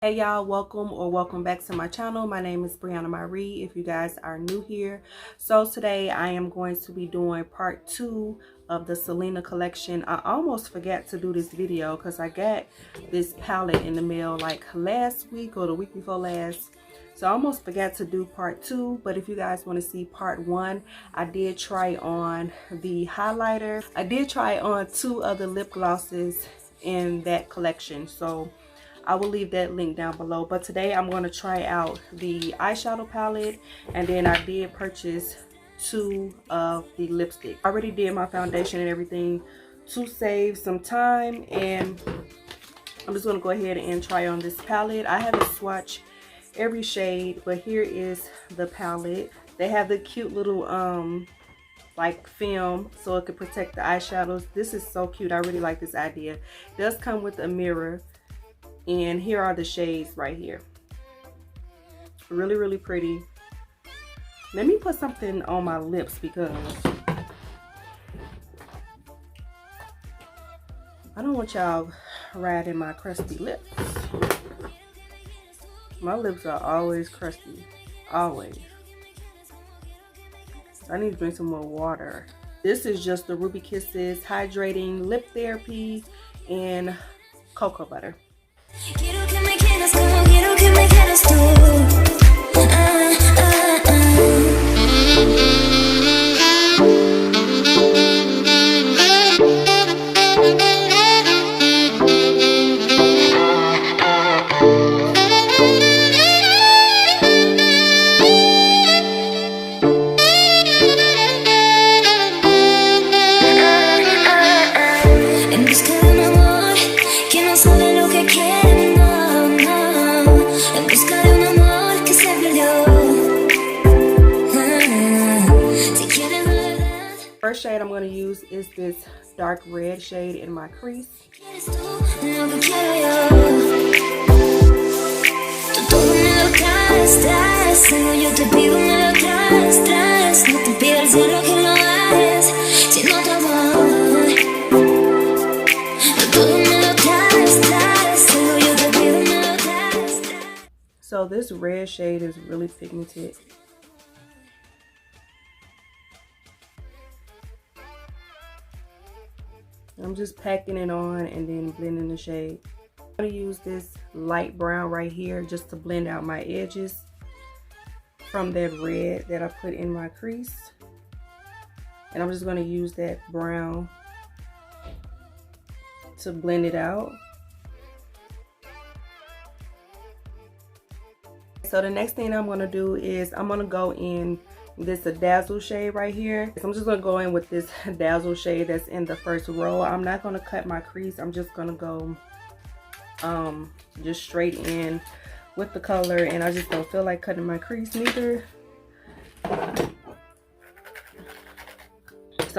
Hey y'all, welcome back to my channel. My name is MY-REE if you guys are new here. So today I am going to be doing part 2 of the Selena collection. I almost forgot to do this video because I got this palette in the mail like last week or the week before last. So I almost forgot to do part 2, but if you guys want to see part 1, I did try on the highlighter. I did try on 2 other lip glosses in that collection. So I will leave that link down below. But today I'm going to try out the eyeshadow palette, and then I did purchase 2 of the lipstick. I already did my foundation and everything to save some time, and I'm just going to go ahead and try on this palette. I haven't swatched every shade, but here is the palette. They have the cute little like film so it could protect the eyeshadows. This is so cute. I really like this idea. It does come with a mirror. And here are the shades right here. Really pretty. Let me put something on my lips because I don't want y'all riding my crusty lips. My lips are always crusty. Always. I need to drink some more water. This is just the Ruby Kisses Hydrating Lip Therapy in cocoa butter. Quiero que me quieras como quiero que me quieras tú. En busca de un amor que no sabe lo que quiere, no, no. En busca de un amor que se perdió. Si quieres la verdad. First shade I'm going to use is this dark red shade in my crease. Quieres tú lo que quiero yo. Tú todo me lo traes, traes. Algo yo te pido, me lo traes, traes. No te pido al cielo que lo hagas si no te voy. Tú todo me lo traes, traes. Algo yo te pido, me lo traes, traes. So this red shade is really pigmented. I'm just packing it on and then blending the shade. I'm going to use this light brown right here just to blend out my edges from that red that I put in my crease. And I'm just going to use that brown to blend it out. So the next thing I'm going to do is I'm going to go in this dazzle shade right here. So I'm just going to go in with this dazzle shade that's in the first row. I'm not going to cut my crease. I'm just going to go just straight in with the color, and I just don't feel like cutting my crease neither. So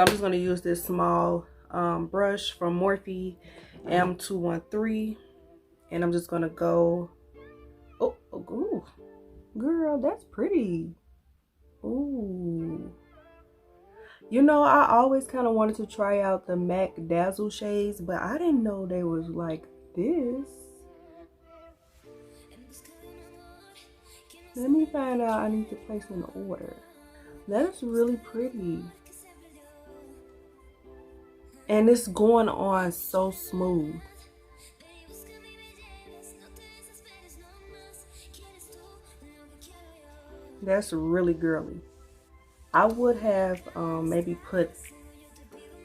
I'm just going to use this small brush from Morphe M213, and I'm just going to go, oh, girl, that's pretty. Ooh. You know, I always kind of wanted to try out the MAC Dazzle shades, but I didn't know they was like this. Let me find out. I need to place an order. That is really pretty. And it's going on so smooth. That's really girly. I would have maybe put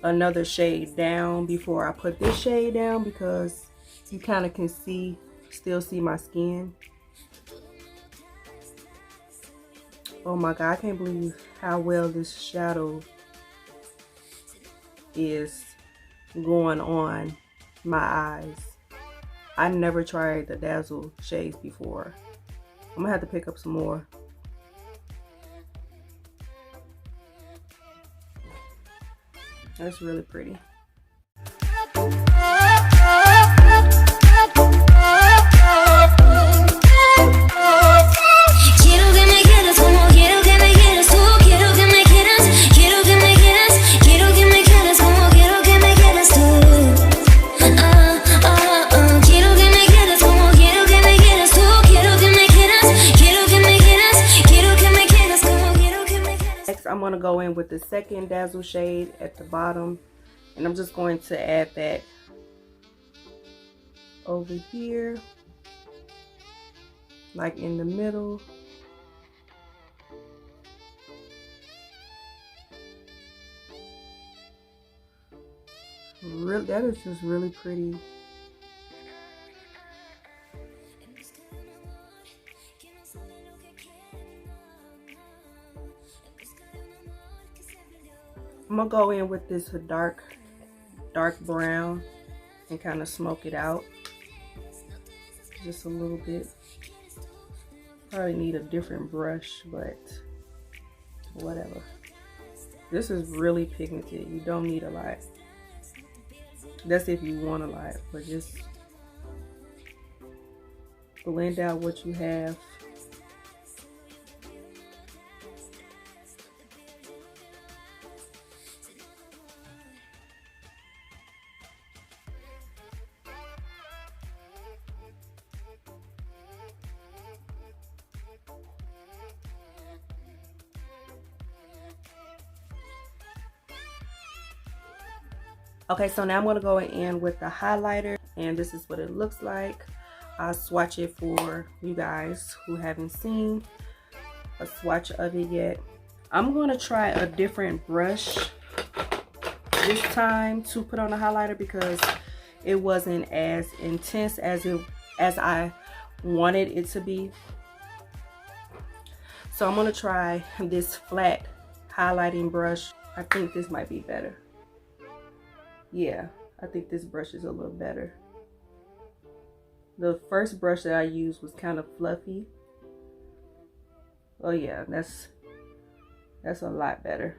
another shade down before I put this shade down because you kind of can still see my skin. Oh my god, I can't believe how well this shadow is going on my eyes. I never tried the Dazzle shades before. I'm gonna have to pick up some more. That's really pretty. Quiero que me quieras como quiero que me quieras tú. Quiero que me quieras, quiero que me quieras. Quiero que me quieras como quiero que me quieras tú. Quiero que me quieras como quiero que me quieras going to go in with the second dazzle shade at the bottom, and I'm just going to add that over here, like in the middle. Really, that is just really pretty. I'm gonna go in with this dark brown and kind of smoke it out just a little bit. Probably need a different brush, but whatever. This is really pigmented. You don't need a lot. That's if you want a lot, but just blend out what you have. Okay, so now I'm going to go in with the highlighter, and this is what it looks like. I'll swatch it for you guys who haven't seen a swatch of it yet. I'm going to try a different brush this time to put on the highlighter because it wasn't as intense as I wanted it to be. So I'm going to try this flat highlighting brush. I think this might be better. Yeah, I think this brush is a little better. The first brush that I used was kind of fluffy. Oh yeah, that's a lot better.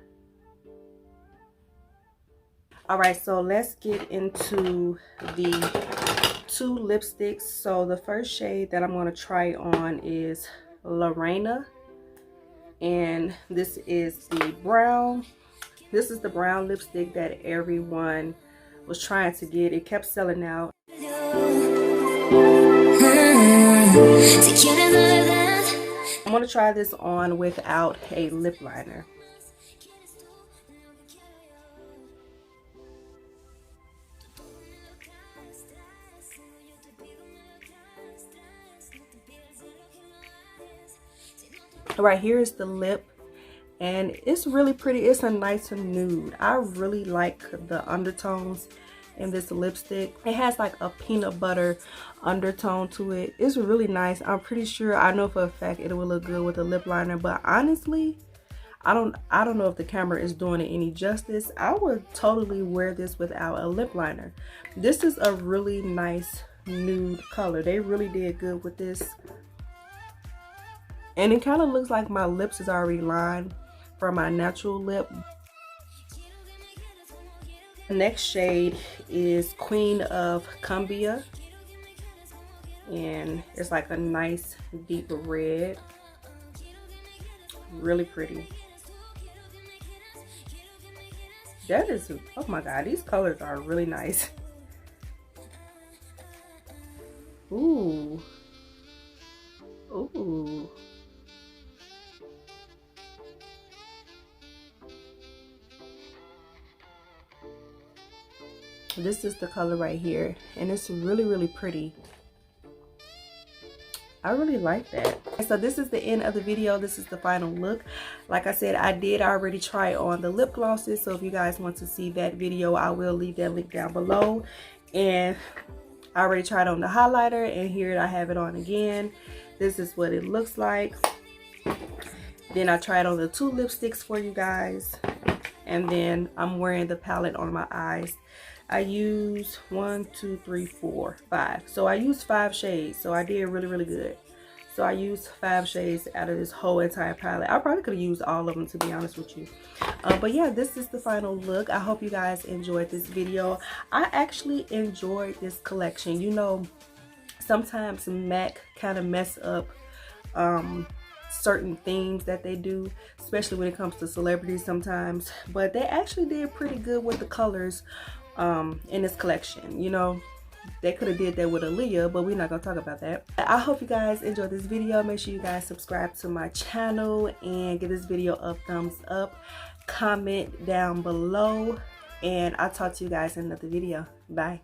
All right, so let's get into the two lipsticks. So the first shade that I'm going to try on is La Reina, and this is the brown. This is the brown lipstick that everyone was trying to get. It kept selling out. I'm going to try this on without a lip liner. Right here is the lip, and it's really pretty. It's a nice nude. I really like the undertones in this lipstick. It has like a peanut butter undertone to it. It's really nice. I'm pretty sure, I know for a fact it will look good with a lip liner, but honestly, I don't know if the camera is doing it any justice. I would totally wear this without a lip liner. This is a really nice nude color. They really did good with this. And it kind of looks like my lips is already lined for my natural lip. The next shade is Queen of Cumbia, and it's like a nice deep red. Really pretty. That is, oh my god, these colors are really nice. Ooh. Ooh. This is the color right here, and it's really pretty. I really like that. So this is the end of the video. This is the final look. Like I said, I did already try on the lip glosses, so if you guys want to see that video, I will leave that link down below. And I already tried on the highlighter, and here I have it on again. This is what it looks like. Then I tried on the two lipsticks for you guys, and then I'm wearing the palette on my eyes. I used 1, 2, 3, 4, 5. So I used 5 shades. So I did really good. So I used 5 shades out of this whole entire palette. I probably could have used all of them, to be honest with you. But yeah, this is the final look. I hope you guys enjoyed this video. I actually enjoyed this collection. You know, sometimes MAC kind of mess up certain things that they do, especially when it comes to celebrities sometimes. But they actually did pretty good with the colors in this collection. You know, They could have did that with Aaliyah, but we're not gonna talk about that. I hope you guys enjoyed this video. Make sure you guys subscribe to my channel and give this video a thumbs up. Comment down below, and I'll talk to you guys in another video. Bye.